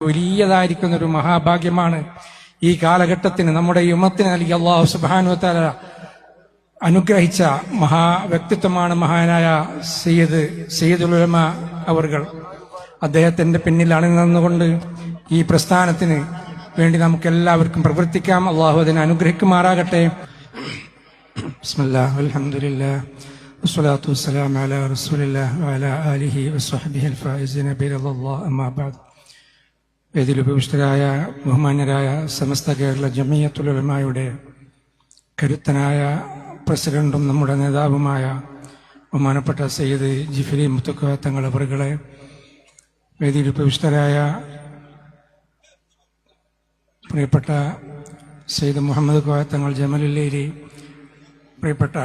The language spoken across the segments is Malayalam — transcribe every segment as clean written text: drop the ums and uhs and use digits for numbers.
വലിയതായിരിക്കുന്ന ഒരു മഹാഭാഗ്യമാണ് ഈ കാലഘട്ടത്തിന് നമ്മുടെ ഈ ഉമ്മത്തിന് നൽകി അല്ലാഹു സുബ്ഹാനഹു വ തആല അനുഗ്രഹിച്ച മഹാവ്യക്തിത്വമാണ് മഹാനായ സയ്യിദുൽ ഉലമ അവർകൾ. അദ്ദേഹത്തിന്റെ പിന്നിൽ അണിനിന്നുകൊണ്ട് ഈ പ്രസ്ഥാനത്തിന് വേണ്ടി നമുക്ക് എല്ലാവർക്കും പ്രവർത്തിക്കാം. അല്ലാഹു അതിനെ അനുഗ്രഹിക്കുമാറാകട്ടെ. ബിസ്മില്ലാഹി വൽഹംദുലില്ലാഹി വസ്സലാത്തു വസ്സലാമു അലാ റസൂലില്ലാഹി വഅലാ ആലിഹി വസ്വഹ്ബിഹിൽ ഫായിസീന ബിറളില്ലാഹി അമ്മാ ബഅദ്. വേദിയിൽ ഉപവിഷ്ടരായ ബഹുമാന്യരായ സമസ്ത കേരള ജമിയത്തുൽ ഉലമായുടെ കരുത്തനായ പ്രസിഡന്റും നമ്മുടെ നേതാവുമായ ബഹുമാനപ്പെട്ട സയ്യിദ് ജിഫ്രി മുത്തുക്കോയ തങ്ങൾ അവറുകളെ, വേദിയിൽ ഉപവിഷ്ടരായ പ്രിയപ്പെട്ട സയ്യിദ് മുഹമ്മദ് കോയ തങ്ങൾ ജമലുല്ലേരി, പ്രിയപ്പെട്ട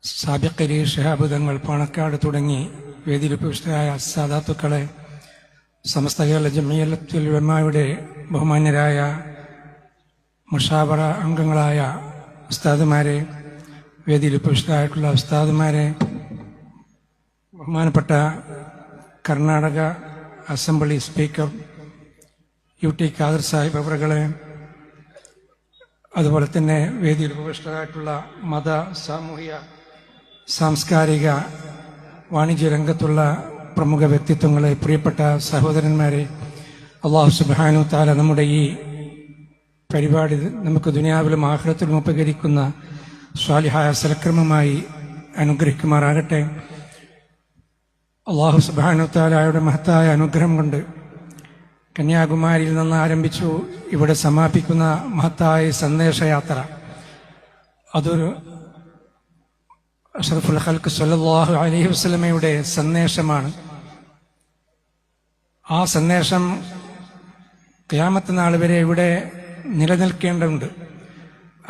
സാബിഖ് അലി ശിഹാബ് തങ്ങൾ പാണക്കാട് തുടങ്ങി വേദിയിൽ ഉപവിഷ്ടരായ സാദാത്തുക്കളെ, സമസ്ത കേരള ജമിയത്തുൽ ഉലമായുടെ ബഹുമാന്യരായ മുഷാവറ അംഗങ്ങളായ ഉസ്താദുമാരെ, വേദിയിൽ ഉപവിഷ്ടരായിട്ടുള്ള ഉസ്താദുമാരെ, ബഹുമാനപ്പെട്ട Karnataka assembly speaker UT Khader Sahib അവറുകളെ, അതുപോലെ തന്നെ വേദിയിൽ ഉപവിഷ്ടരായിട്ടുള്ള മത, സാമൂഹിക, സാംസ്കാരിക, വാണിജ്യ രംഗത്തുള്ള പ്രമുഖ വ്യക്തിത്വങ്ങളെ, പ്രിയപ്പെട്ട സഹോദരന്മാരെ, അല്ലാഹു സുബ്ഹാനഹു വ തആല നമ്മുടെ ഈ പരിപാടി നമുക്ക് ദുനിയാവിലും ആഖിറത്തിലും ഉപകരിക്കുന്ന സ്വാലിഹായ സൽക്രമമായി അനുഗ്രഹിക്കുമാറാകട്ടെ. അല്ലാഹു സുബ്ഹാനഹു വ തആലയുടെ മഹത്തായ അനുഗ്രഹം കൊണ്ട് കന്യാകുമാരിയിൽ നിന്ന് ആരംഭിച്ചു ഇവിടെ സമാപിക്കുന്ന മഹത്തായ സന്ദേശയാത്ര, അതൊരു അഷ്റഫുൽ ഖൽഖ് സ്വല്ലല്ലാഹു അലൈഹി വസല്ലമയുടെ സന്ദേശമാണ്. ആ സന്ദേശം ഖിയാമത്ത് നാൾ വരെ ഇവിടെ നിലനിൽക്കേണ്ടതുണ്ട്.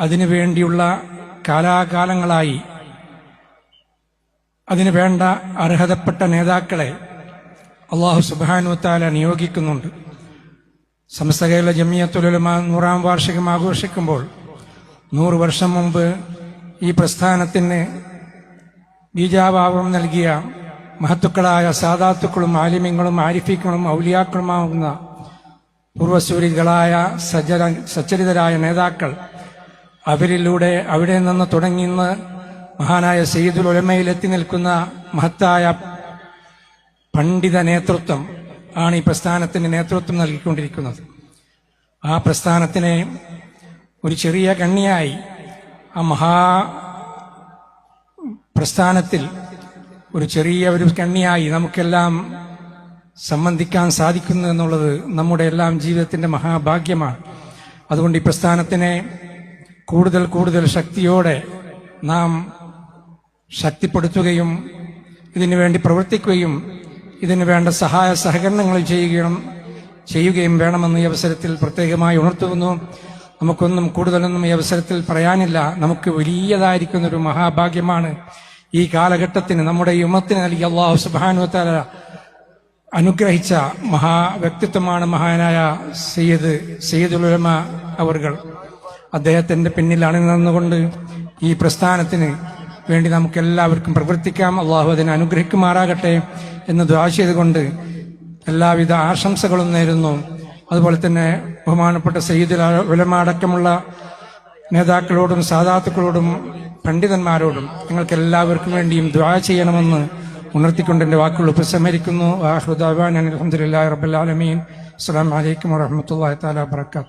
അതിനു വേണ്ടിയുള്ള കാലാകാലങ്ങളായി അതിനു വേണ്ട അർഹതപ്പെട്ട നേതാക്കളെ അല്ലാഹു സുബ്ഹാനഹു വ തആല നിയോഗിക്കുന്നുണ്ട്. സമസ്ത കേരള ജമിയത്തുൽ ഉലമ 100-ാം വാർഷികം ആഘോഷിക്കുമ്പോൾ 100 വർഷം മുമ്പ് ഈ പ്രസ്ഥാനത്തിന് ബീജാഭാവം നൽകിയ മഹത്തുക്കളായ സാദാത്തുക്കളും ആലിമ്യങ്ങളും ആരിഫീക്കളും ഔലിയാക്കളുമാകുന്ന പൂർവസൂരികളായ സച്ചരിതരായ നേതാക്കൾ, അവരിലൂടെ അവിടെ നിന്ന് തുടങ്ങി ഇന്ന് മഹാനായ സയ്യിദുൽ ഉലമയിൽ എത്തി നിൽക്കുന്ന മഹത്തായ പണ്ഡിത നേതൃത്വം ആണ് ഈ പ്രസ്ഥാനത്തിന് നേതൃത്വം നൽകിക്കൊണ്ടിരിക്കുന്നത്. ആ പ്രസ്ഥാനത്തിനെ ഒരു ചെറിയ കണ്ണിയായി, ആ പ്രസ്ഥാനത്തിൽ ഒരു ചെറിയ ഒരു കണ്ണിയായി നമുക്കെല്ലാം സംബന്ധിക്കാൻ സാധിക്കുന്നു എന്നുള്ളത് നമ്മുടെ എല്ലാം ജീവിതത്തിന്റെ മഹാഭാഗ്യമാണ്. അതുകൊണ്ട് ഈ പ്രസ്ഥാനത്തിനെ കൂടുതൽ കൂടുതൽ ശക്തിയോടെ നാം ശക്തിപ്പെടുത്തുകയും ഇതിനു വേണ്ടി പ്രവർത്തിക്കുകയും ഇതിനു വേണ്ട സഹായ സഹകരണങ്ങൾ ചെയ്യുകയും വേണമെന്ന് ഈ അവസരത്തിൽ പ്രത്യേകമായി ഉണർത്തുന്നു. നമുക്കൊന്നും കൂടുതലൊന്നും ഈ അവസരത്തിൽ പറയാനില്ല. നമുക്ക് വലിയതായിരിക്കുന്ന ഒരു മഹാഭാഗ്യമാണ് ഈ കാലഘട്ടത്തിന് നമ്മുടെ ഈ ഉമ്മത്തിന് നൽകി അല്ലാഹു സുബ്ഹാനഹു വ തആല അനുഗ്രഹിച്ച മഹാവ്യക്തിത്വമാണ് മഹാനായ സയ്യിദുൽ ഉലമ അവർകൾ. അദ്ദേഹത്തിന്റെ പിന്നിൽ അണിനിന്നുകൊണ്ട് ഈ പ്രസ്ഥാനത്തിന് വേണ്ടി നമുക്ക് എല്ലാവർക്കും പ്രവർത്തിക്കാം. അല്ലാഹു അതിനെ അനുഗ്രഹിക്കുമാറാകട്ടെ എന്ന് ദുആ ചെയ്തുകൊണ്ട് എല്ലാവിധ ആശംസകളും നേരുന്നു. അതുപോലെ തന്നെ ബഹുമാനപ്പെട്ട സയ്യിദുൽ ഉലമ അടക്കമുള്ള നേതാക്കളോടും സാദാത്തുക്കളോടും പണ്ഡിതന്മാരോടും നിങ്ങൾക്ക് എല്ലാവർക്കും വേണ്ടിയും ദുആ ചെയ്യണമെന്ന് ഉണർത്തിക്കൊണ്ട് എന്റെ വാക്കുകൾ ഉപസംഹരിക്കുന്നു. ആഖിറു ദഅ്വാനാ അൽഹംദുലില്ലാഹി റബ്ബിൽ ആലമീൻ. അസ്സലാമു അലൈക്കും വറഹ്മത്തുള്ളാഹി തആല വബറകാതുഹു.